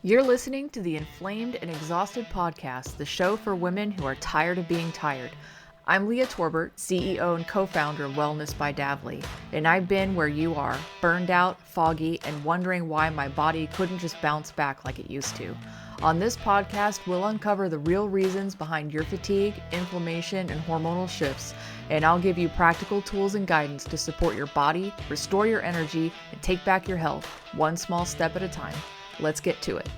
You're listening to the Inflamed and Exhausted Podcast, the show for women who are tired of being tired. I'm Lieah Torbert, CEO and co-founder of Wellness by Davlie, and I've been where you are, burned out, foggy, and wondering why my body couldn't just bounce back like it used to. On this podcast, we'll uncover the real reasons behind your fatigue, inflammation, and hormonal shifts, and I'll give you practical tools and guidance to support your body, restore your energy, and take back your health, one small step at a time. Let's get to it.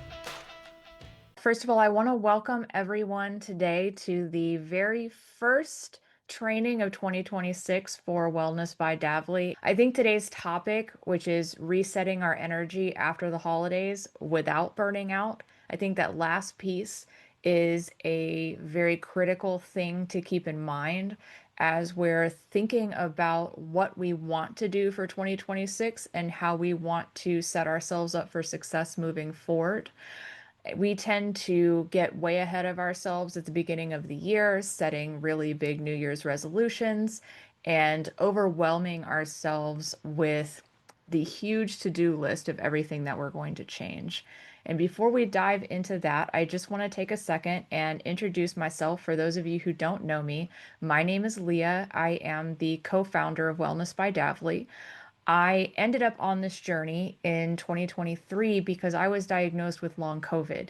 First of all, I want to welcome everyone today to the very first training of 2026 for Wellness by Davlie. I think today's topic, which is resetting our energy after the holidays without burning out, I think that last piece is a very critical thing to keep in mind as we're thinking about what we want to do for 2026 and how we want to set ourselves up for success moving forward. We tend to get way ahead of ourselves at the beginning of the year, setting really big New Year's resolutions and overwhelming ourselves with the huge to-do list of everything that we're going to change. And before we dive into that, I just want to take a second and introduce myself for those of you who don't know me. My name is Lieah. I am the co-founder of Wellness by Davlie. I ended up on this journey in 2023 because I was diagnosed with long COVID.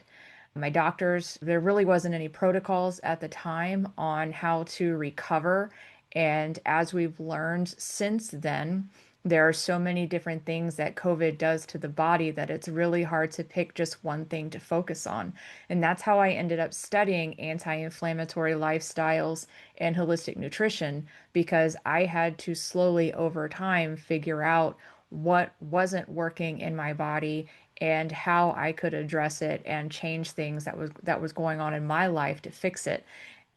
My doctors, there really wasn't any protocols at the time on how to recover. And as we've learned since then, there are so many different things that COVID does to the body that it's really hard to pick just one thing to focus on. And that's how I ended up studying anti-inflammatory lifestyles and holistic nutrition, because I had to slowly over time figure out what wasn't working in my body and how I could address it and change things that was going on in my life to fix it.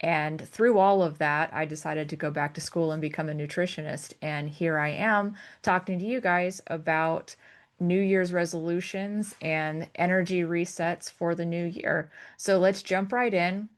And through all of that, I decided to go back to school and become a nutritionist. And here I am talking to you guys about New Year's resolutions and energy resets for the new year. So let's jump right in.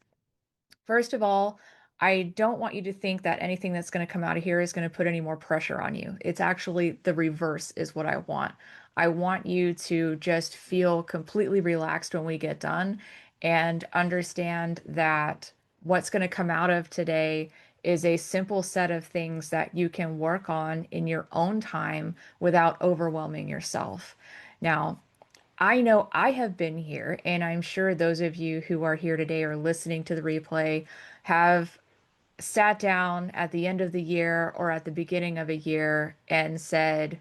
First of all, I don't want you to think that anything that's going to come out of here is going to put any more pressure on you. It's actually the reverse is what I want. I want you to just feel completely relaxed when we get done and understand that what's going to come out of today is a simple set of things that you can work on in your own time without overwhelming yourself. Now, I know I have been here, and I'm sure those of you who are here today or listening to the replay have sat down at the end of the year or at the beginning of a year and said,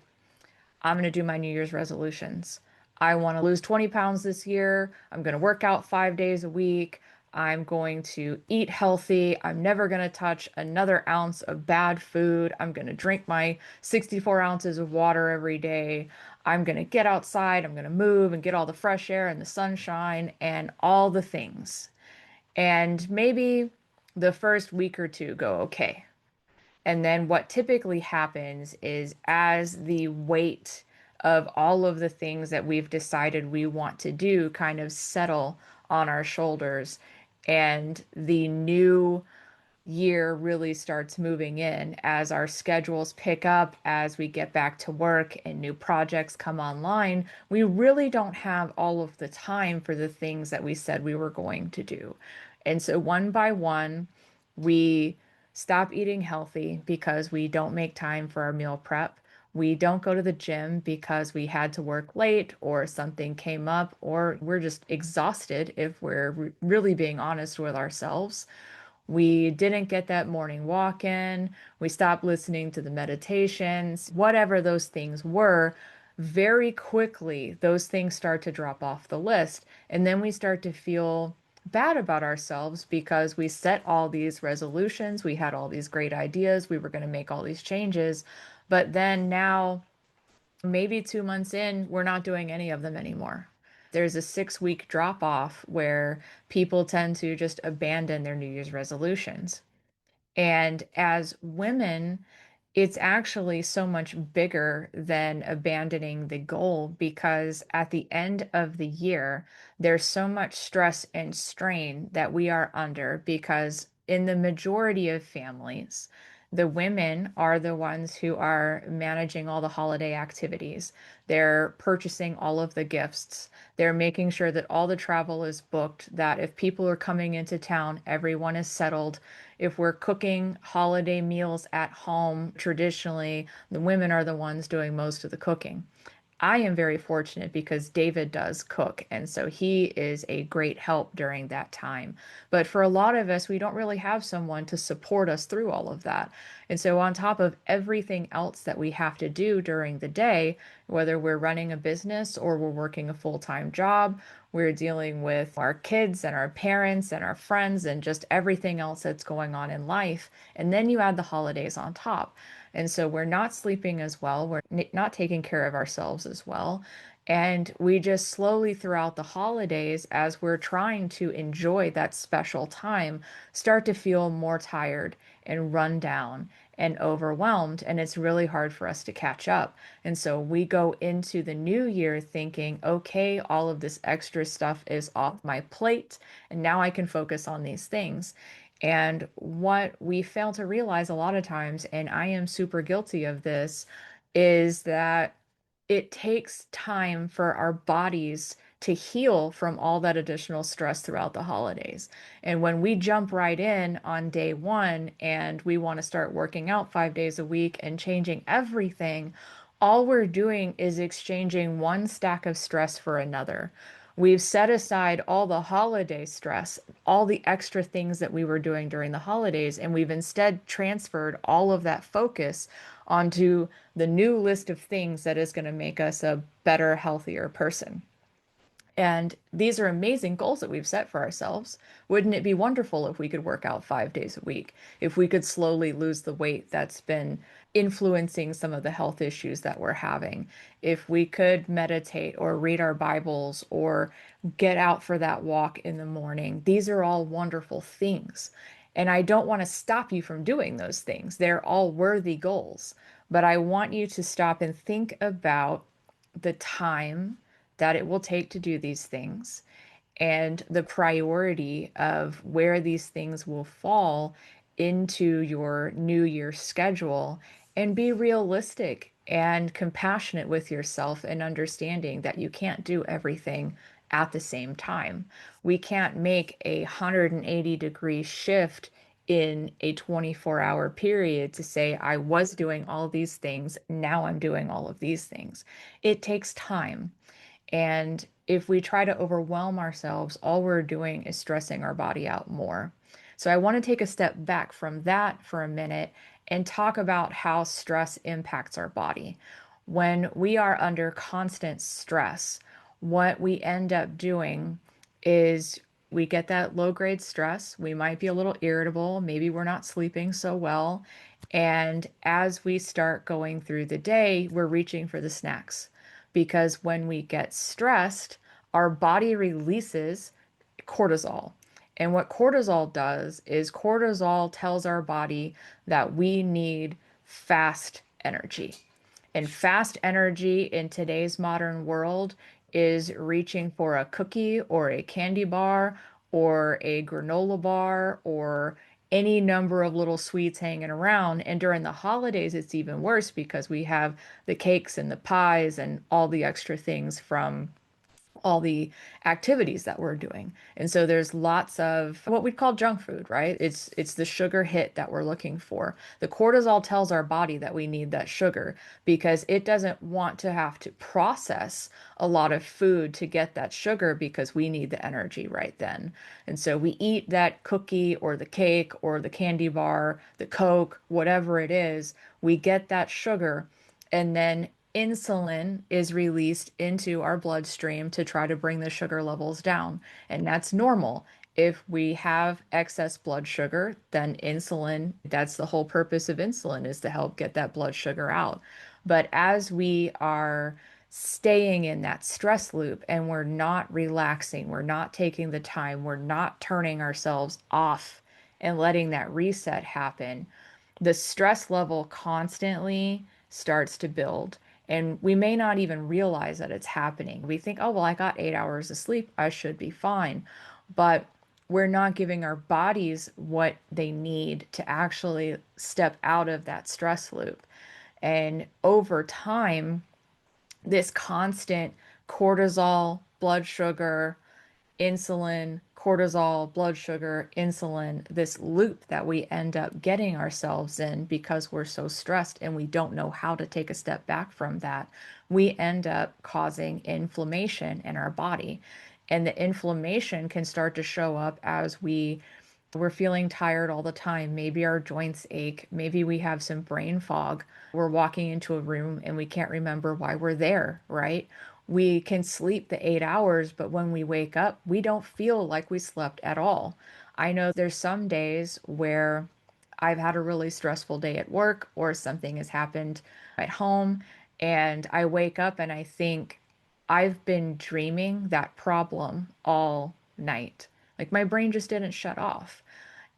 I'm going to do my New Year's resolutions. I want to lose 20 pounds this year. I'm going to work out 5 days a week. I'm going to eat healthy. I'm never going to touch another ounce of bad food. I'm going to drink my 64 ounces of water every day. I'm going to get outside. I'm going to move and get all the fresh air and the sunshine and all the things. And maybe the first week or two go okay. And then what typically happens is as the weight of all of the things that we've decided we want to do kind of settle on our shoulders and the new year really starts moving in as our schedules pick up, as we get back to work and new projects come online, we really don't have all of the time for the things that we said we were going to do. And so one by one, we stop eating healthy because we don't make time for our meal prep. We don't go to the gym because we had to work late or something came up, or we're just exhausted if we're really being honest with ourselves. We didn't get that morning walk in. We stopped listening to the meditations, whatever those things were. Very quickly, those things start to drop off the list. And then we start to feel bad about ourselves because we set all these resolutions. We had all these great ideas. We were going to make all these changes. But then now, maybe 2 months in, we're not doing any of them anymore. There's a 6 week drop off where people tend to just abandon their New Year's resolutions. And as women, it's actually so much bigger than abandoning the goal, because at the end of the year, there's so much stress and strain that we are under because in the majority of families, The women are the ones who are managing all the holiday activities. They're purchasing all of the gifts. They're making sure that all the travel is booked, that if people are coming into town, everyone is settled. If we're cooking holiday meals at home, traditionally, the women are the ones doing most of the cooking. I am very fortunate because David does cook, and so he is a great help during that time. But for a lot of us, we don't really have someone to support us through all of that. And so, on top of everything else that we have to do during the day, whether we're running a business or we're working a full-time job, we're dealing with our kids and our parents and our friends and just everything else that's going on in life. And then you add the holidays on top. And so we're not sleeping as well. We're not taking care of ourselves as well. And we just slowly throughout the holidays, as we're trying to enjoy that special time, start to feel more tired and run down and overwhelmed. And it's really hard for us to catch up. And so we go into the new year thinking, okay, all of this extra stuff is off my plate. And now I can focus on these things. And what we fail to realize a lot of times, and I am super guilty of this, is that it takes time for our bodies to heal from all that additional stress throughout the holidays. And when we jump right in on day one and we want to start working out 5 days a week and changing everything, all we're doing is exchanging one stack of stress for another. We've set aside all the holiday stress, all the extra things that we were doing during the holidays, and we've instead transferred all of that focus onto the new list of things that is going to make us a better, healthier person. And these are amazing goals that we've set for ourselves. Wouldn't it be wonderful if we could work out 5 days a week? If we could slowly lose the weight that's been influencing some of the health issues that we're having? If we could meditate or read our Bibles or get out for that walk in the morning? These are all wonderful things. And I don't want to stop you from doing those things. They're all worthy goals. But I want you to stop and think about the time that it will take to do these things and the priority of where these things will fall into your New Year schedule, and be realistic and compassionate with yourself and understanding that you can't do everything at the same time. We can't make a 180-degree shift in a 24-hour period to say, I was doing all these things, now I'm doing all of these things. It takes time. And if we try to overwhelm ourselves, all we're doing is stressing our body out more. So I want to take a step back from that for a minute and talk about how stress impacts our body. When we are under constant stress, what we end up doing is we get that low grade stress. We might be a little irritable. Maybe we're not sleeping so well. And as we start going through the day, we're reaching for the snacks because when we get stressed, our body releases cortisol. And what cortisol does is cortisol tells our body that we need fast energy. And fast energy in today's modern world is reaching for a cookie or a candy bar or a granola bar or any number of little sweets hanging around. And during the holidays, it's even worse because we have the cakes and the pies and all the extra things from all the activities that we're doing. And so there's lots of what we'd call junk food, right? It's the sugar hit that we're looking for. The cortisol tells our body that we need that sugar because it doesn't want to have to process a lot of food to get that sugar because we need the energy right then. And so we eat that cookie or the cake or the candy bar, the Coke, whatever it is, we get that sugar, and then insulin is released into our bloodstream to try to bring the sugar levels down. And that's normal. If we have excess blood sugar, then insulin, that's the whole purpose of insulin, is to help get that blood sugar out. But as we are staying in that stress loop and we're not relaxing, we're not taking the time, we're not turning ourselves off and letting that reset happen, the stress level constantly starts to build. And we may not even realize that it's happening. We think, oh, well, I got 8 hours of sleep. I should be fine. But we're not giving our bodies what they need to actually step out of that stress loop. And over time, this constant cortisol, blood sugar, insulin, cortisol, blood sugar, insulin, this loop that we end up getting ourselves in because we're so stressed and we don't know how to take a step back from that, we end up causing inflammation in our body. And the inflammation can start to show up as we're feeling tired all the time. Maybe our joints ache. Maybe we have some brain fog. We're walking into a room and we can't remember why we're there, right? We can sleep the 8 hours, but when we wake up, we don't feel like we slept at all. I know there's some days where I've had a really stressful day at work or something has happened at home, and I wake up and I think I've been dreaming that problem all night. Like my brain just didn't shut off.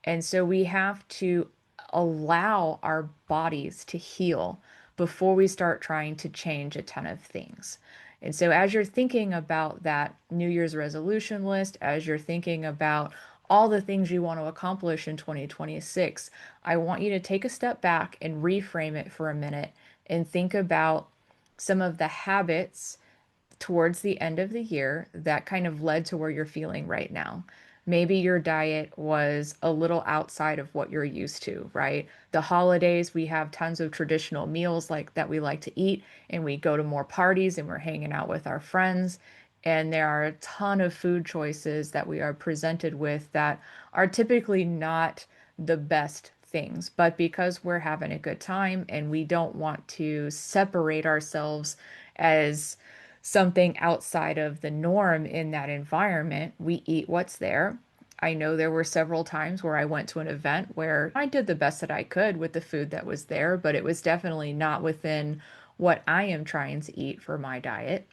And so we have to allow our bodies to heal before we start trying to change a ton of things. And so, as you're thinking about that New Year's resolution list, as you're thinking about all the things you want to accomplish in 2026, I want you to take a step back and reframe it for a minute and think about some of the habits towards the end of the year that kind of led to where you're feeling right now. Maybe your diet was a little outside of what you're used to, right? The holidays, we have tons of traditional meals like that we like to eat, and we go to more parties and we're hanging out with our friends. And there are a ton of food choices that we are presented with that are typically not the best things. But because we're having a good time and we don't want to separate ourselves as something outside of the norm in that environment, we eat what's there. I know there were several times where I went to an event where I did the best that I could with the food that was there, but it was definitely not within what I am trying to eat for my diet.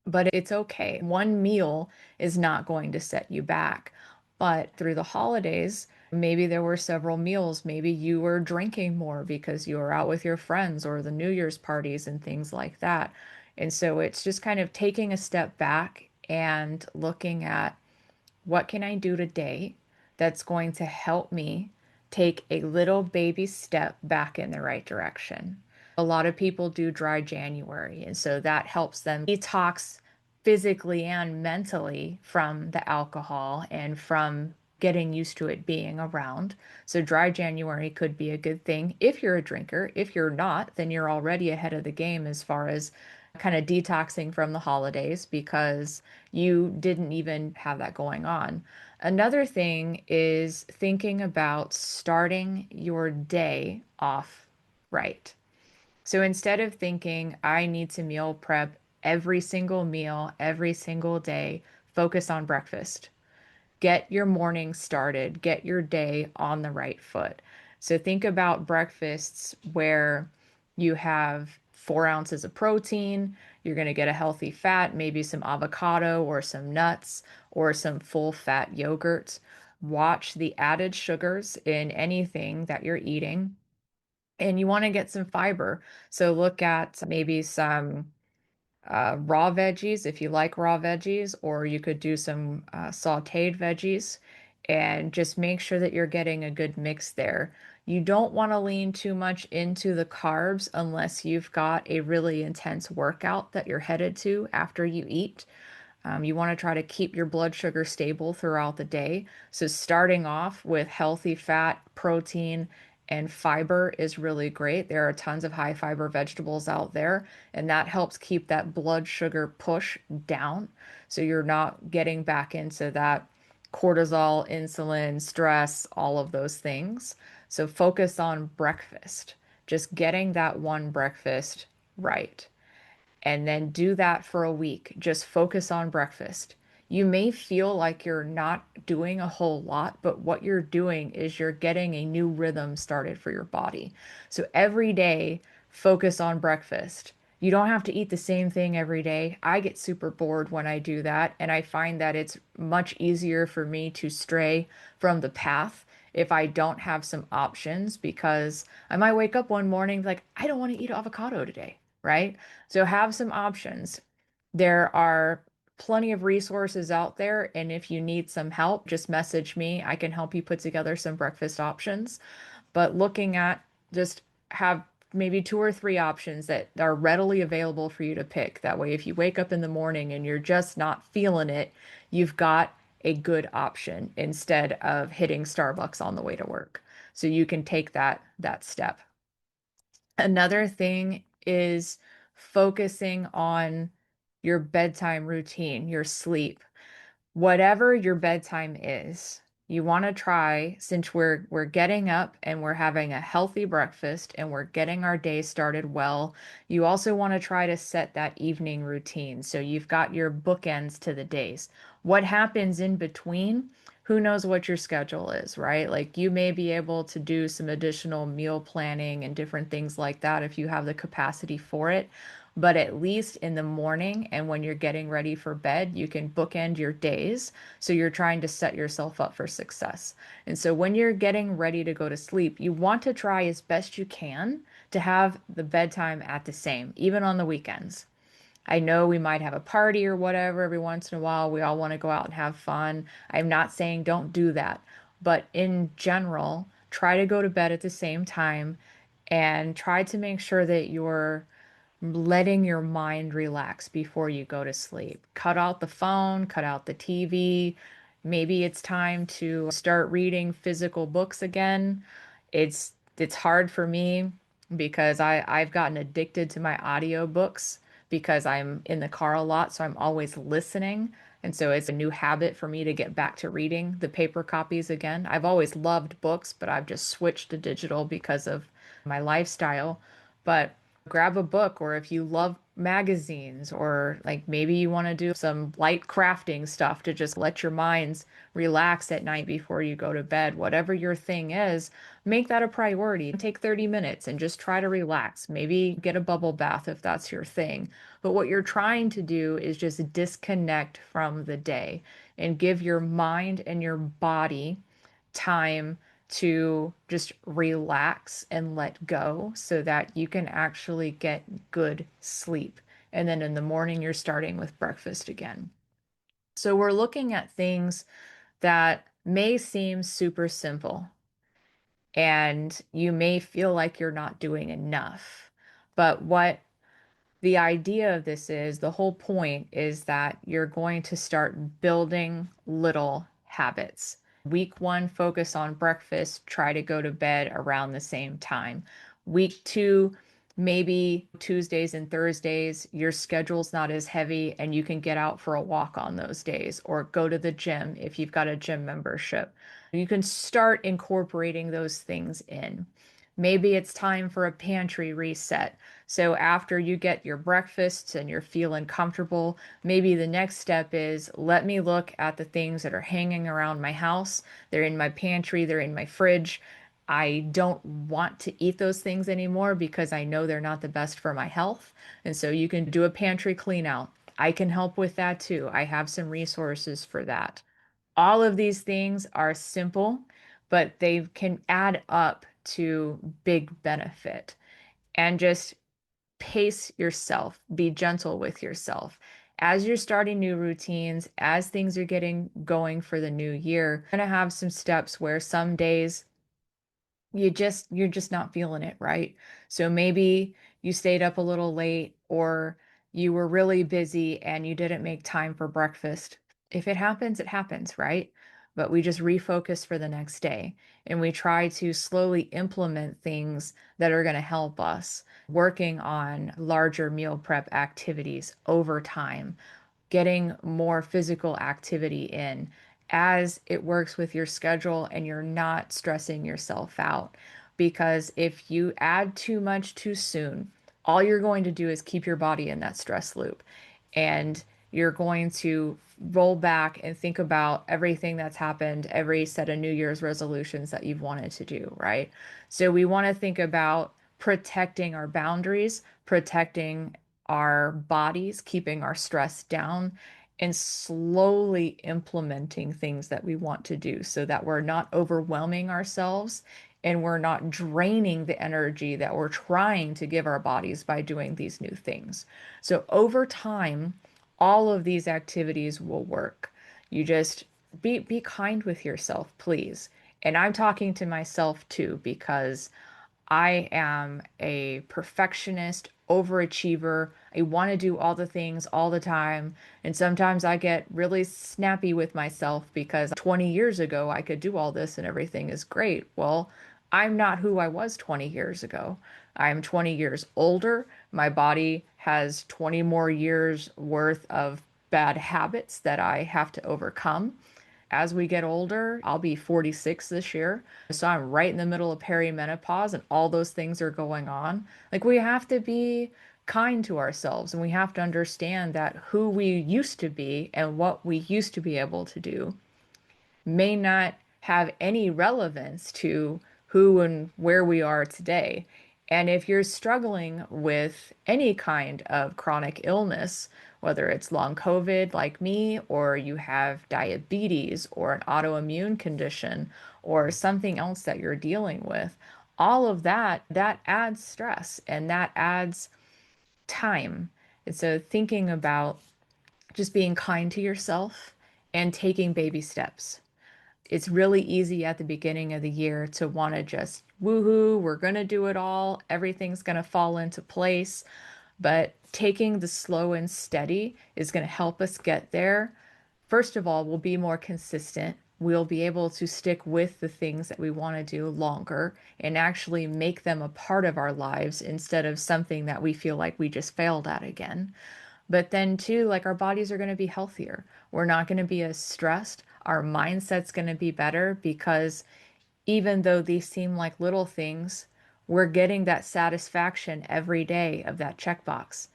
But it's okay. One meal is not going to set you back. But through the holidays, maybe there were several meals. Maybe you were drinking more because you were out with your friends or the New Year's parties and things like that. And so it's just kind of taking a step back and looking at what can I do today that's going to help me take a little baby step back in the right direction. A lot of people do dry January, and so that helps them detox physically and mentally from the alcohol and from getting used to it being around. So, dry January could be a good thing if you're a drinker. If you're not, then you're already ahead of the game as far as kind of detoxing from the holidays because you didn't even have that going on. Another thing is thinking about starting your day off right. So instead of thinking, I need to meal prep every single meal, every single day, focus on breakfast. Get your morning started, get your day on the right foot. So think about breakfasts where you have 4 ounces of protein, you're going to get a healthy fat, maybe some avocado or some nuts or some full fat yogurt. Watch the added sugars in anything that you're eating. And you want to get some fiber. So look at maybe some raw veggies if you like raw veggies, or you could do some sauteed veggies and just make sure that you're getting a good mix there. You don't want to lean too much into the carbs unless you've got a really intense workout that you're headed to after you eat. You want to try to keep your blood sugar stable throughout the day. So, starting off with healthy fat, protein, and fiber is really great. There are tons of high fiber vegetables out there, and that helps keep that blood sugar push down. So, you're not getting back into that cortisol, insulin, stress, all of those things. So, focus on breakfast, just getting that one breakfast right, and then do that for a week. Just focus on breakfast. You may feel like you're not doing a whole lot, but what you're doing is you're getting a new rhythm started for your body. So every day, focus on breakfast. You don't have to eat the same thing every day. I get super bored when I do that, and I find that it's much easier for me to stray from the path if I don't have some options because I might wake up one morning like, I don't want to eat avocado today, right? So have some options. There are plenty of resources out there. And if you need some help, just message me. I can help you put together some breakfast options. But looking at just have maybe two or three options that are readily available for you to pick. That way, if you wake up in the morning and you're just not feeling it, you've got a good option instead of hitting Starbucks on the way to work. So you can take that step. Another thing is focusing on your bedtime routine, your sleep. Whatever your bedtime is, you want to try, since we're getting up and we're having a healthy breakfast and we're getting our day started well, you also want to try to set that evening routine. So you've got your bookends to the days. What happens in between? Who knows what your schedule is, right? Like you may be able to do some additional meal planning and different things like that if you have the capacity for it. But at least in the morning and when you're getting ready for bed, you can bookend your days. So you're trying to set yourself up for success. And so when you're getting ready to go to sleep, you want to try as best you can to have the bedtime at the same, even on the weekends. I know we might have a party or whatever every once in a while. We all want to go out and have fun. I'm not saying don't do that, but in general, try to go to bed at the same time and try to make sure that you're letting your mind relax before you go to sleep. Cut out the phone, cut out the TV. Maybe it's time to start reading physical books again. It's hard for me because I've gotten addicted to my audiobooks because I'm in the car a lot, so I'm always listening. And so it's a new habit for me to get back to reading the paper copies again. I've always loved books, but I've just switched to digital because of my lifestyle. But grab a book, or if you love magazines, or like maybe you want to do some light crafting stuff to just let your minds relax at night before you go to bed. Whatever your thing is, make that a priority. Take 30 minutes and just try to relax. Maybe get a bubble bath if that's your thing. But what you're trying to do is just disconnect from the day and give your mind and your body time to just relax and let go so that you can actually get good sleep. And then in the morning, you're starting with breakfast again. So we're looking at things that may seem super simple, and you may feel like you're not doing enough. But what the idea of this is, the whole point is that you're going to start building little habits. Week one, focus on breakfast, try to go to bed around the same time. Week two, maybe Tuesdays and Thursdays, your schedule's not as heavy and you can get out for a walk on those days or go to the gym if you've got a gym membership. You can start incorporating those things in. Maybe it's time for a pantry reset. So after you get your breakfasts and you're feeling comfortable, maybe the next step is let me look at the things that are hanging around my house. They're in my pantry, they're in my fridge. I don't want to eat those things anymore because I know they're not the best for my health. And so you can do a pantry clean out. I can help with that too. I have some resources for that. All of these things are simple, but they can add up to big benefit. And just pace yourself, be gentle with yourself. As you're starting new routines, as things are getting going for the new year, you're going to have some steps where some days you're just not feeling it, right? So maybe you stayed up a little late, or you were really busy and you didn't make time for breakfast. If it happens, right? But we just refocus for the next day and we try to slowly implement things that are going to help us, working on larger meal prep activities over time, getting more physical activity in as it works with your schedule and you're not stressing yourself out. Because if you add too much too soon, all you're going to do is keep your body in that stress loop. And you're going to roll back and think about everything that's happened, every set of New Year's resolutions that you've wanted to do, right? So we want to think about protecting our boundaries, protecting our bodies, keeping our stress down, and slowly implementing things that we want to do so that we're not overwhelming ourselves and we're not draining the energy that we're trying to give our bodies by doing these new things. So over time, All of these activities will work. You just be kind with yourself, please. And I'm talking to myself too, because I am a perfectionist, overachiever. I want to do all the things all the time. And sometimes I get really snappy with myself because 20 years ago I could do all this and everything is great. Well, I'm not who I was 20 years ago. I'm 20 years older. My body has 20 more years worth of bad habits that I have to overcome. As we get older, I'll be 46 this year. So I'm right in the middle of perimenopause and all those things are going on. Like we have to be kind to ourselves and we have to understand that who we used to be and what we used to be able to do may not have any relevance to who and where we are today. And if you're struggling with any kind of chronic illness, whether it's long COVID like me, or you have diabetes or an autoimmune condition or something else that you're dealing with, all of that adds stress and that adds time. And so thinking about just being kind to yourself and taking baby steps. It's really easy at the beginning of the year to want to just woohoo, we're going to do it all, everything's going to fall into place. But taking the slow and steady is going to help us get there. First of all, we'll be more consistent. We'll be able to stick with the things that we want to do longer and actually make them a part of our lives instead of something that we feel like we just failed at again. But then, too, like our bodies are going to be healthier. We're not going to be as stressed. Our mindset's going to be better because even though these seem like little things, we're getting that satisfaction every day of that checkbox.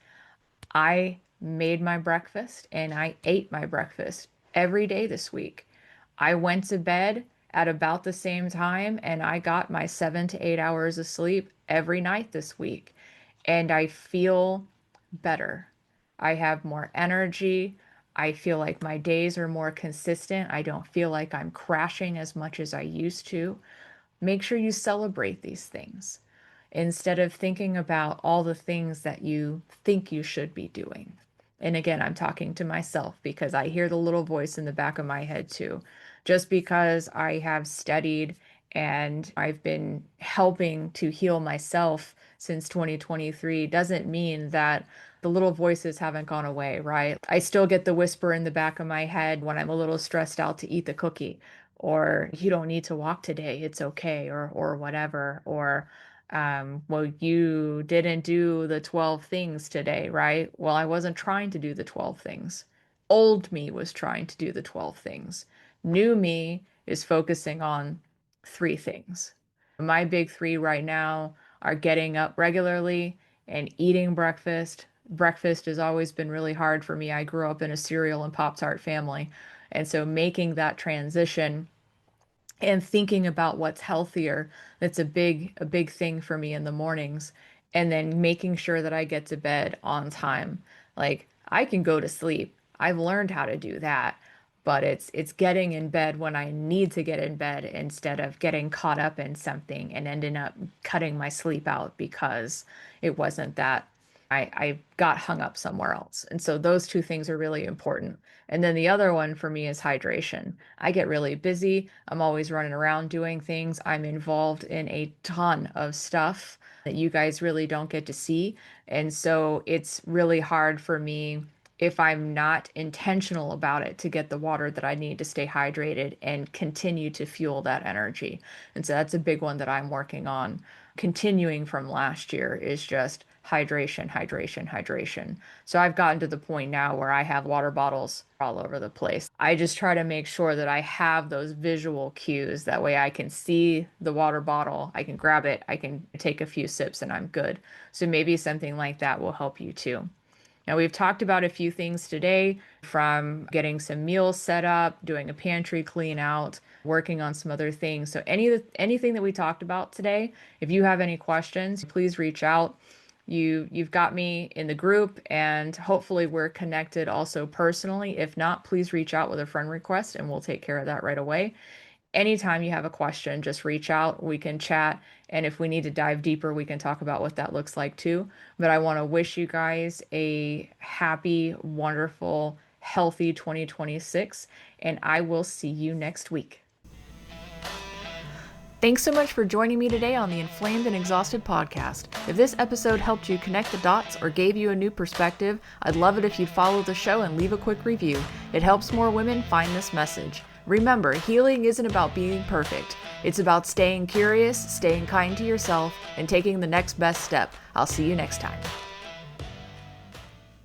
I made my breakfast and I ate my breakfast every day this week. I went to bed at about the same time and I got my 7 to 8 hours of sleep every night this week. And I feel better. I have more energy. I feel like my days are more consistent. I don't feel like I'm crashing as much as I used to. Make sure you celebrate these things instead of thinking about all the things that you think you should be doing. And again, I'm talking to myself because I hear the little voice in the back of my head too. Just because I have studied and I've been helping to heal myself since 2023 doesn't mean that the little voices haven't gone away, right? I still get the whisper in the back of my head when I'm a little stressed out to eat the cookie, or you don't need to walk today, it's okay, or whatever, or well, you didn't do the 12 things today, right? Well, I wasn't trying to do the 12 things. Old me was trying to do the 12 things. New me is focusing on three things. My big three right now are getting up regularly and eating breakfast. Breakfast has always been really hard for me. I grew up in a cereal and Pop-Tart family. And so making that transition and thinking about what's healthier, that's a big thing for me in the mornings. And then making sure that I get to bed on time. Like I can go to sleep. I've learned how to do that. But it's getting in bed when I need to get in bed instead of getting caught up in something and ending up cutting my sleep out because it wasn't that I got hung up somewhere else. And so those two things are really important. And then the other one for me is hydration. I get really busy. I'm always running around doing things. I'm involved in a ton of stuff that you guys really don't get to see. And so it's really hard for me if I'm not intentional about it to get the water that I need to stay hydrated and continue to fuel that energy. And so that's a big one that I'm working on. Continuing from last year is just hydration, hydration, hydration. So I've gotten to the point now where I have water bottles all over the place. I just try to make sure that I have those visual cues. That way I can see the water bottle, I can grab it, I can take a few sips, and I'm good. So maybe something like that will help you too. Now, we've talked about a few things today, from getting some meals set up, doing a pantry clean out, working on some other things. So anything that we talked about today, if you have any questions, please reach out. You've got me in the group, and hopefully we're connected also personally. If not, please reach out with a friend request and we'll take care of that right away. anytime you have a question, just reach out. We can chat. And if we need to dive deeper, we can talk about what that looks like too. But I want to wish you guys a happy, wonderful, healthy 2026. And I will see you next week. Thanks so much for joining me today on the Inflamed and Exhausted Podcast. If this episode helped you connect the dots or gave you a new perspective, I'd love it if you'd follow the show and leave a quick review. It helps more women find this message. Remember, healing isn't about being perfect. It's about staying curious, staying kind to yourself, and taking the next best step. I'll see you next time.